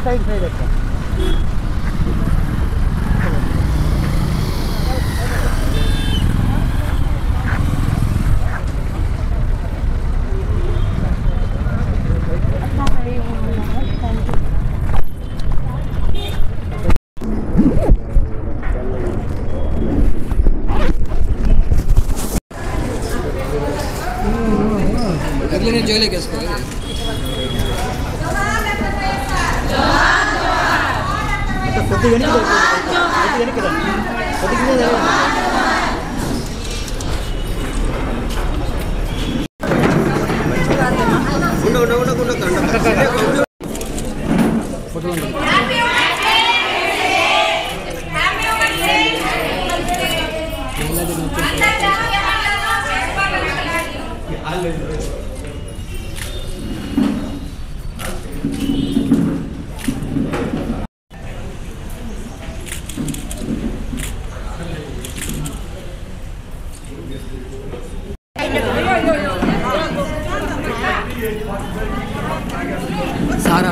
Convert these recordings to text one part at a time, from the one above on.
Side जोले सारा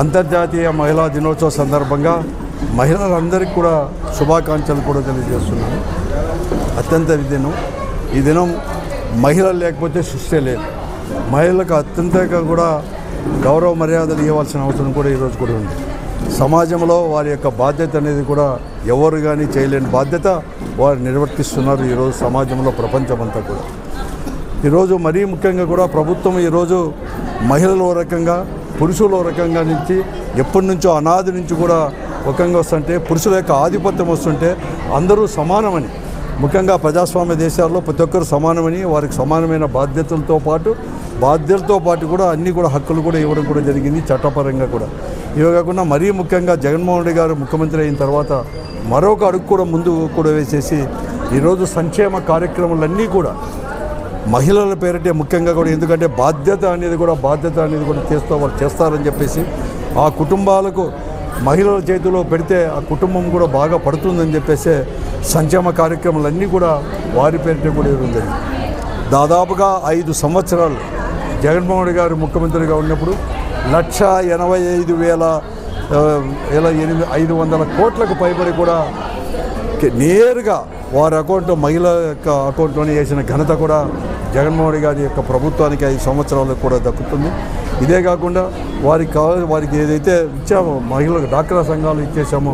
అంతర్జాతీయ మహిళా దినోత్సవ సందర్భంగా మహిళలందరికీ కూడా శుభాకాంక్షలు కూడా తెలియజేస్తున్నాను. అత్యంత దినం ఈ దినం మహిళలు లేకపోతే సృష్టి లేదు. మహిళలకు అత్యంతగా కూడా గౌరవ మర్యాదలు ఇవ్వాల్సిన అవసరం కూడా ఈరోజు కూడా ఉంది. సమాజంలో వారి యొక్క బాధ్యత అనేది కూడా ఎవరు కానీ చేయలేని బాధ్యత వారు నిర్వర్తిస్తున్నారు ఈరోజు సమాజంలో, ప్రపంచమంతా కూడా. ఈరోజు మరీ ముఖ్యంగా కూడా ప్రభుత్వం ఈరోజు మహిళలు ఓ రకంగా, పురుషులు ఓ రకంగా నుంచి ఎప్పటి నుంచో అనాది నుంచి కూడా ఒకంగా వస్తుంటే, పురుషుల యొక్క ఆధిపత్యం వస్తుంటే అందరూ సమానమని, ముఖ్యంగా ప్రజాస్వామ్య దేశాల్లో ప్రతి ఒక్కరు సమానమని, వారికి సమానమైన బాధ్యతలతో పాటు కూడా అన్నీ కూడా హక్కులు కూడా ఇవ్వడం కూడా జరిగింది చట్టపరంగా కూడా. ఇవే కాకుండా మరీ ముఖ్యంగా జగన్మోహన్ రెడ్డి గారు ముఖ్యమంత్రి అయిన తర్వాత మరొక అడుగు కూడా ముందు కూడా వేసేసి ఈరోజు సంక్షేమ కార్యక్రమాలన్నీ కూడా మహిళల పేరిటే ముఖ్యంగా కూడా, ఎందుకంటే బాధ్యత అనేది కూడా వాళ్ళు చేస్తారని చెప్పేసి ఆ కుటుంబాలకు మహిళల చేతిలో పెడితే ఆ కుటుంబం కూడా బాగా పడుతుందని చెప్పేసి సంక్షేమ కార్యక్రమాలన్నీ కూడా వారి పేరిటే కూడా ఇవ్వడం జరిగింది. దాదాపుగా 5 సంవత్సరాలు జగన్మోహన్ రెడ్డి గారు ముఖ్యమంత్రిగా ఉన్నప్పుడు 1,85,500 కోట్లకు పైబడి కూడా నేరుగా వారి అకౌంట్లో, మహిళ యొక్క అకౌంట్లోనే వేసిన ఘనత కూడా జగన్మోహన్ రెడ్డి గారి యొక్క ప్రభుత్వానికి 5 సంవత్సరాలకు కూడా దక్కుతుంది. ఇదే కాకుండా వారికి ఏదైతే ఇచ్చామో, మహిళలకు డాక్రా సంఘాలు ఇచ్చేసామో,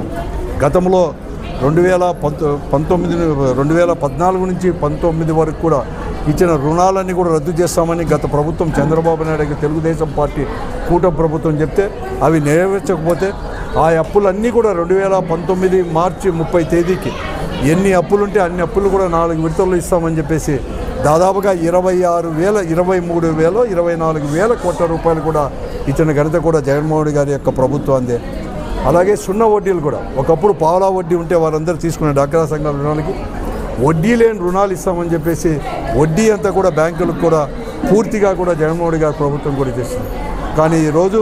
గతంలో 2014 నుంచి 19 వరకు కూడా ఇచ్చిన రుణాలన్నీ కూడా రద్దు చేస్తామని గత ప్రభుత్వం చంద్రబాబు నాయుడు తెలుగుదేశం పార్టీ కూటమి ప్రభుత్వం చెప్తే అవి నెరవేర్చకపోతే ఆ అప్పులన్నీ కూడా 2019 మార్చి 30 తేదీకి ఎన్ని అప్పులుంటే అన్ని అప్పులు కూడా 4 విడతల్లో ఇస్తామని చెప్పేసి దాదాపుగా 23,000 కోట్ల రూపాయలు కూడా ఇచ్చిన ఘనత కూడా జగన్మోహన్ రెడ్డి గారి యొక్క ప్రభుత్వాందే. అలాగే సున్నా వడ్డీలు కూడా, ఒకప్పుడు పావలా వడ్డీ ఉంటే వారందరూ తీసుకునే డాక్రా సంఘాల రుణాలకి వడ్డీ లేని రుణాలు ఇస్తామని చెప్పేసి వడ్డీ అంతా కూడా బ్యాంకులకు కూడా పూర్తిగా కూడా జగన్మోహన్ రెడ్డి గారి ప్రభుత్వం కూడా చేస్తుంది. కానీ ఈరోజు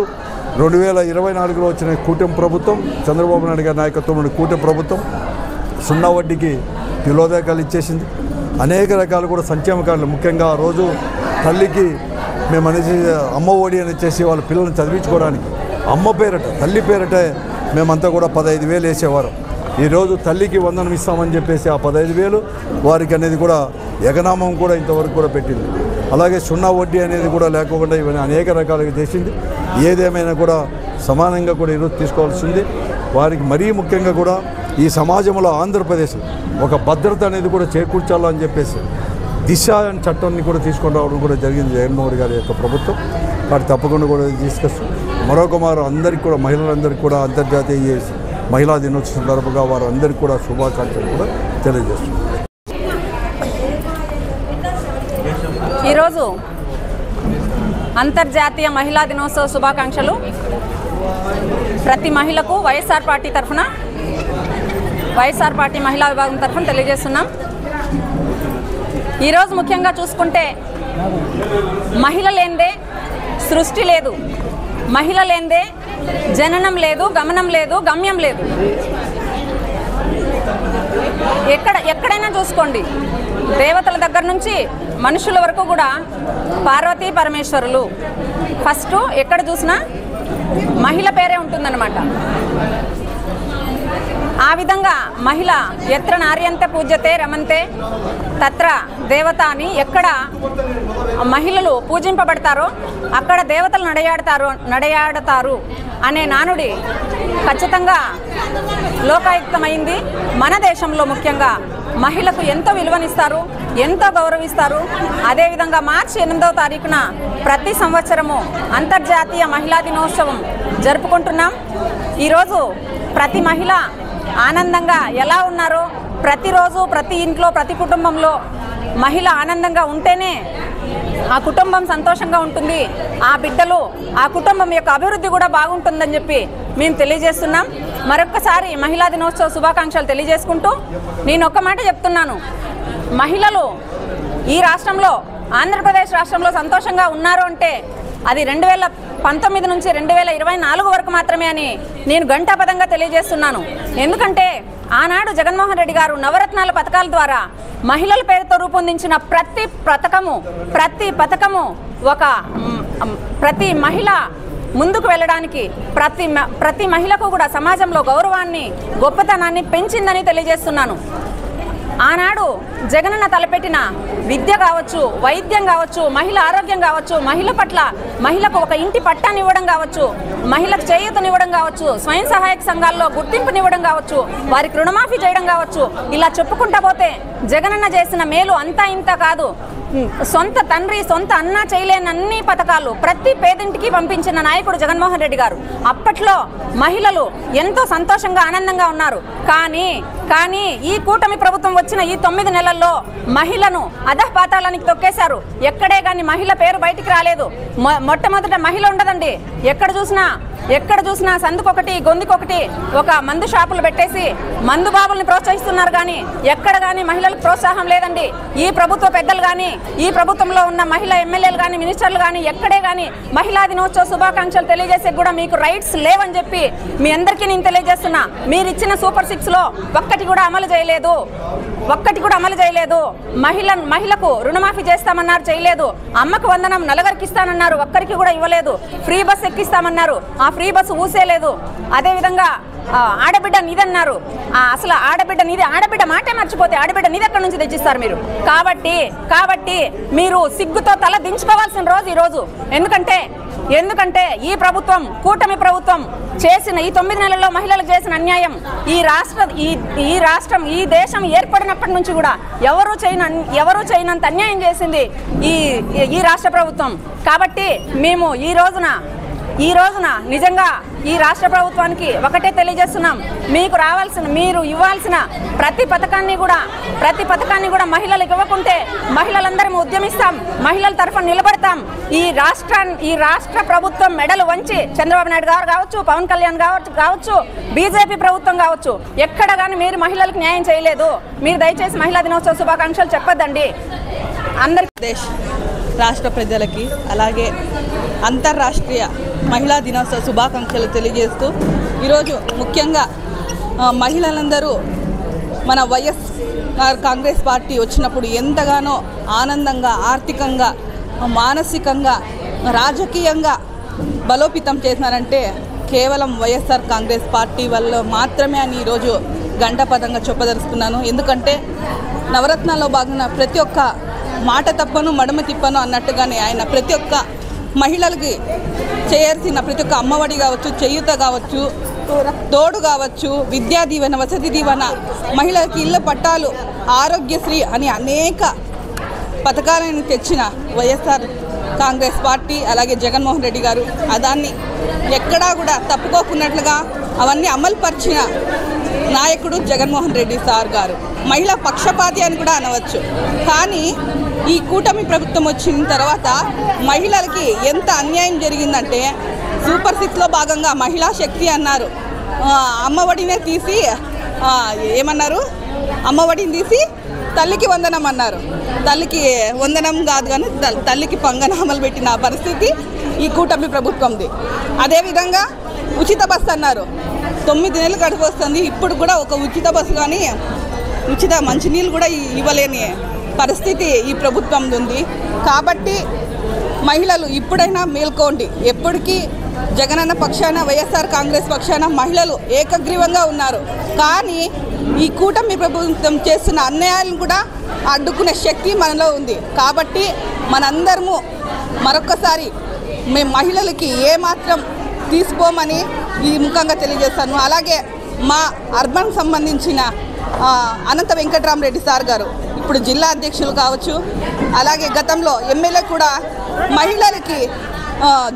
2024లో వచ్చిన కూటమి ప్రభుత్వం, చంద్రబాబు నాయుడు గారి నాయకత్వంలోని కూటమి ప్రభుత్వం సున్నా వడ్డీకి తిలోదకాలు ఇచ్చేసింది. అనేక రకాలు కూడా సంక్షేమ కార్డులు, ముఖ్యంగా ఆ రోజు తల్లికి మేము అనేసి అమ్మ ఒడి అని వచ్చేసి వాళ్ళ పిల్లల్ని చదివించుకోవడానికి అమ్మ పేరట, తల్లి పేరట మేమంతా కూడా 15,000 వేసేవారు. ఈరోజు తల్లికి వందనం ఇస్తామని చెప్పేసి ఆ 15,000 వారికి అనేది కూడా ఎగనామం కూడా ఇంతవరకు కూడా పెట్టింది. అలాగే సున్నా వడ్డీ అనేది కూడా లేకుండా ఇవన్నీ అనేక రకాలుగా చేసింది. ఏదేమైనా కూడా సమానంగా కూడా ఈరోజు తీసుకోవాల్సింది. వారికి మరీ ముఖ్యంగా కూడా ఈ సమాజంలో ఆంధ్రప్రదేశ్ ఒక భద్రత అనేది కూడా చేకూర్చాలని చెప్పేసి దిశ అని చట్టాన్ని కూడా తీసుకొని రావడం కూడా జరిగింది జగన్మోహన్ రెడ్డి గారి యొక్క ప్రభుత్వం. వాటి తప్పకుండా కూడా తీసుకొస్తాం. మరొక మారు అందరికీ కూడా, మహిళలందరికీ కూడా అంతర్జాతీయ మహిళా దినోత్సవం సందర్భంగా వారందరికీ కూడా శుభాకాంక్షలు కూడా తెలియజేస్తున్నాం. ఈరోజు అంతర్జాతీయ మహిళా దినోత్సవ శుభాకాంక్షలు ప్రతి మహిళకు వైఎస్ఆర్ పార్టీ తరఫున వైఎస్ఆర్ పార్టీ మహిళా విభాగం తరఫున తెలియజేస్తున్నాం. ఈరోజు ముఖ్యంగా చూసుకుంటే మహిళ లేనిదే సృష్టి లేదు, మహిళ లేనిదే జననం లేదు, గమనం లేదు, గమ్యం లేదు. ఎక్కడైనా చూసుకోండి, దేవతల దగ్గర నుంచి మనుషుల వరకు కూడా పార్వతీ పరమేశ్వరులు. ఫస్ట్ ఎక్కడ చూసినా మహిళ పేరే ఉంటుందన్నమాట. ఆ విధంగా మహిళ ఎత్ర నార్యంతే పూజ్యతే రమంతే తత్ర దేవత అని ఎక్కడ మహిళలు పూజింపబడతారో అక్కడ దేవతలు నడయాడతారు అనే నానుడి ఖచ్చితంగా లోకాయుక్తమైంది. మన దేశంలో ముఖ్యంగా మహిళకు ఎంతో విలువనిస్తారు, ఎంతో గౌరవిస్తారు. అదేవిధంగా మార్చి 8వ తారీఖున ప్రతి సంవత్సరము అంతర్జాతీయ మహిళా దినోత్సవం జరుపుకుంటున్నాం. ఈరోజు ప్రతి మహిళ ఆనందంగా ఎలా ఉన్నారో, ప్రతిరోజు ప్రతి ఇంట్లో ప్రతి కుటుంబంలో మహిళ ఆనందంగా ఉంటేనే ఆ కుటుంబం సంతోషంగా ఉంటుంది, ఆ బిడ్డలు ఆ కుటుంబం యొక్క అభివృద్ధి కూడా బాగుంటుందని చెప్పి మేము తెలియజేస్తున్నాం. మరొక్కసారి మహిళా దినోత్సవ శుభాకాంక్షలు తెలియజేసుకుంటూ నేను ఒక్క మాట చెప్తున్నాను, మహిళలు ఈ రాష్ట్రంలో ఆంధ్రప్రదేశ్ రాష్ట్రంలో సంతోషంగా ఉన్నారు అంటే అది 2019 నుంచి 2024 వరకు మాత్రమే అని నేను ఘంటాపథంగా తెలియజేస్తున్నాను. ఎందుకంటే ఆనాడు జగన్మోహన్ రెడ్డి గారు నవరత్నాల పథకాల ద్వారా మహిళల పేరుతో రూపొందించిన ప్రతి పథకము ప్రతి మహిళ ముందుకు వెళ్ళడానికి ప్రతి మహిళకు కూడా సమాజంలో గౌరవాన్ని, గొప్పతనాన్ని పెంచిందని తెలియజేస్తున్నాను. ఆనాడు జగనన్న తలపెట్టిన విద్య కావచ్చు, వైద్యం కావచ్చు, మహిళ ఆరోగ్యం కావచ్చు, మహిళకు ఒక ఇంటి పట్టాన్ని ఇవ్వడం కావచ్చు, మహిళకు చేయూతనివ్వడం కావచ్చు, స్వయం సహాయక సంఘాల్లో గుర్తింపునివ్వడం కావచ్చు, వారికి రుణమాఫీ చేయడం కావచ్చు, ఇలా చెప్పుకుంటా పోతే జగనన్న చేసిన మేలు అంతా ఇంత కాదు. సొంత తండ్రి సొంత అన్న చేయలేని అన్ని పథకాలు ప్రతి పేదింటికి పంపించిన నాయకుడు జగన్మోహన్ రెడ్డి గారు. అప్పట్లో మహిళలు ఎంతో సంతోషంగా ఆనందంగా ఉన్నారు. కానీ ఈ కూటమి ప్రభుత్వం వచ్చిన ఈ 9 నెలల్లో మహిళను అధఃపాతాళానికి తొక్కేశారు. ఎక్కడే కానీ మహిళ పేరు బయటికి రాలేదు. మొట్టమొదట మహిళ ఉండదండి. ఎక్కడ చూసినా సందుకొకటి గొంతుకొకటి ఒక మందు షాపులు పెట్టేసి మందు బాబుల్ని ప్రోత్సహిస్తున్నారు. కానీ ఎక్కడ కానీ మహిళలకు ప్రోత్సాహం లేదండి. ఈ ప్రభుత్వ పెద్దలు కానీ, ఈ ప్రభుత్వంలో ఉన్న మహిళా ఎమ్మెల్యేలు కానీ, మినిస్టర్లు కానీ ఎక్కడే కానీ మహిళా దినోత్సవ శుభాకాంక్షలు తెలియజేసే కూడా మీకు రైట్స్ లేవని చెప్పి మీ అందరికీ నేను తెలియజేస్తున్నా. మీరు ఇచ్చిన సూపర్ 6లో ఒక్కటి కూడా అమలు చేయలేదు. మహిళకు రుణమాఫీ చేస్తామన్నారు, చేయలేదు. అమ్మకు వందనం నలుగురికి ఇస్తానన్నారు, ఒక్కరికి కూడా ఇవ్వలేదు. ఫ్రీ బస్ ఎక్కిస్తామన్నారు, ఆ ఫ్రీ బస్సు ఊసేలేదు. అదేవిధంగా ఆడబిడ్డ నిధన్నారు, అసలు ఆడబిడ్డ నిధి, ఆడబిడ్డ మాటే మర్చిపోతే ఆడబిడ్డ నిధి ఎక్కడి నుంచి తెచ్చిస్తారు మీరు? కాబట్టి మీరు సిగ్గుతో తల దించుకోవాల్సిన రోజు ఈరోజు. ఎందుకంటే ఈ ప్రభుత్వం, కూటమి ప్రభుత్వం చేసిన ఈ 9 నెలల్లో మహిళలకు చేసిన అన్యాయం, ఈ దేశం ఏర్పడినప్పటి నుంచి కూడా ఎవరూ చేయనంత అన్యాయం చేసింది ఈ రాష్ట్ర ప్రభుత్వం. కాబట్టి మేము ఈ రోజున నిజంగా ఈ రాష్ట్ర ప్రభుత్వానికి ఒకటే తెలియజేస్తున్నాం, మీరు ఇవ్వాల్సిన ప్రతి పథకాన్ని కూడా మహిళలకు ఇవ్వకుంటే మహిళలందరం ఉద్యమిస్తాం, మహిళల తరఫున నిలబడతాం. ఈ రాష్ట్ర ప్రభుత్వం మెడలు వంచి చంద్రబాబు నాయుడు గారు కావచ్చు, పవన్ కళ్యాణ్ కావచ్చు, బీజేపీ ప్రభుత్వం కావచ్చు, ఎక్కడ కానీ మీరు మహిళలకు న్యాయం చేయలేదు. మీరు దయచేసి మహిళా దినోత్సవ శుభాకాంక్షలు చెప్పొద్దండి. అందరికీ రాష్ట్ర ప్రజలకి అలాగే అంతర్రాష్ట్రీయ మహిళా దినోత్సవ శుభాకాంక్షలు తెలియజేస్తూ ఈరోజు ముఖ్యంగా మహిళలందరూ మన వైఎస్ఆర్ కాంగ్రెస్ పార్టీ వచ్చినప్పుడు ఎంతగానో ఆనందంగా, ఆర్థికంగా, మానసికంగా, రాజకీయంగా బలోపేతం చేసినారంటే కేవలం వైఎస్ఆర్ కాంగ్రెస్ పార్టీ వల్ల మాత్రమే అని ఈరోజు గంటపదంగా చెప్పదలుచుకున్నాను. ఎందుకంటే నవరత్నాల్లో భాగంగా ప్రతి ఒక్క మాట తప్పను మడమ తిప్పను అన్నట్టుగానే ఆయన ప్రతి ఒక్క మహిళలకి చేయాల్సిన ప్రతి ఒక్క అమ్మఒడి కావచ్చు, చేయూత కావచ్చు, తోడు కావచ్చు, విద్యా దీవెన, వసతి దీవెన, మహిళలకి ఇళ్ళ పట్టాలు, ఆరోగ్యశ్రీ అని అనేక పథకాలను తెచ్చిన వైఎస్ఆర్ కాంగ్రెస్ పార్టీ అలాగే జగన్మోహన్ రెడ్డి గారు దాన్ని ఎక్కడా కూడా తప్పుకోకున్నట్లుగా అవన్నీ అమలుపరిచిన నాయకుడు జగన్మోహన్ రెడ్డి సార్ గారు. మహిళా పక్షపాతి అని కూడా అనవచ్చు. కానీ ఈ కూటమి ప్రభుత్వం వచ్చిన తర్వాత మహిళలకి ఎంత అన్యాయం జరిగిందంటే సూపర్ 6లో భాగంగా మహిళా శక్తి అన్నారు. అమ్మఒడినే తీసి ఏమన్నారు, అమ్మఒడిని తీసి తల్లికి వందనం అన్నారు. తల్లికి వందనం కాదు కానీ తల్లికి పంగనామాలు పెట్టిన పరిస్థితి ఈ కూటమి ప్రభుత్వంది. అదేవిధంగా ఉచిత బస్సు అన్నారు. 9 నెలలు గడుపు వస్తుంది, ఇప్పుడు కూడా ఒక ఉచిత బస్సు కానీ ఉచిత మంచినీళ్ళు కూడా ఇవ్వలేని పరిస్థితి ఈ ప్రభుత్వం ఉంది. కాబట్టి మహిళలు ఇప్పుడైనా మేల్కోండి. ఎప్పటికీ జగనన్న పక్షాన, వైఎస్ఆర్ కాంగ్రెస్ పక్షాన మహిళలు ఏకగ్రీవంగా ఉన్నారు. కానీ ఈ కూటమి ప్రభుత్వం చేస్తున్న అన్యాయాలను కూడా అడ్డుకునే శక్తి మనలో ఉంది. కాబట్టి మనందరము మరొక్కసారి మేము మహిళలకి ఏమాత్రం తీసుకోమని ఈ ముఖంగా తెలియజేస్తాను. అలాగే మా అర్బన్ సంబంధించిన అనంత వెంకటరామరెడ్డి సార్ గారు ఇప్పుడు జిల్లా అధ్యక్షులు కావచ్చు, అలాగే గతంలో ఎమ్మెల్యే కూడా మహిళలకి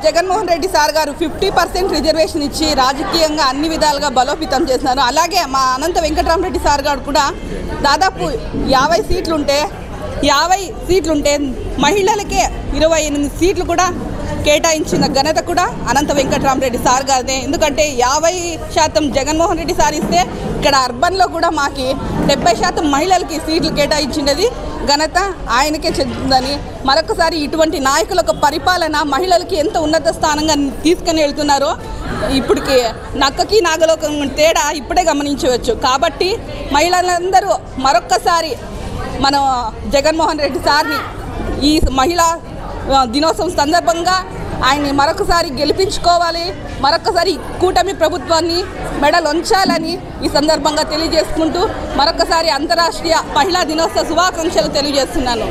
జగన్మోహన్ రెడ్డి సార్ గారు 50% రిజర్వేషన్ ఇచ్చి రాజకీయంగా అన్ని విధాలుగా బలోపేతం చేస్తున్నారు. అలాగే మా అనంత వెంకటరామరెడ్డి సార్ గారు కూడా దాదాపు 50 సీట్లుంటే మహిళలకే 28 సీట్లు కూడా కేటాయించిన ఘనత కూడా అనంత వెంకటరామరెడ్డి సార్ గారిదే. ఎందుకంటే 50% జగన్మోహన్ రెడ్డి సార్ ఇస్తే ఇక్కడ అర్బన్లో కూడా మాకి 70% మహిళలకి సీట్లు కేటాయించినది ఘనత ఆయనకే చెందుతుందని మరొకసారి ఇటువంటి నాయకుల పరిపాలన మహిళలకి ఎంత ఉన్నత స్థానంగా తీసుకుని వెళ్తున్నారో ఇప్పటికి నక్కకి నాగలోకం తేడా ఇప్పుడే గమనించవచ్చు. కాబట్టి మహిళలందరూ మరొక్కసారి మనం జగన్మోహన్ రెడ్డి సార్ని ఈ మహిళా దినోత్సవం సందర్భంగా ఆయన్ని మరొకసారి గెలిపించుకోవాలి, మరొకసారి కూటమి ప్రభుత్వాన్ని మెడలొంచాలని ఈ సందర్భంగా తెలియజేసుకుంటూ మరొకసారి అంతర్రాష్ట్రీయ మహిళా దినోత్సవ శుభాకాంక్షలు తెలియజేస్తున్నాను.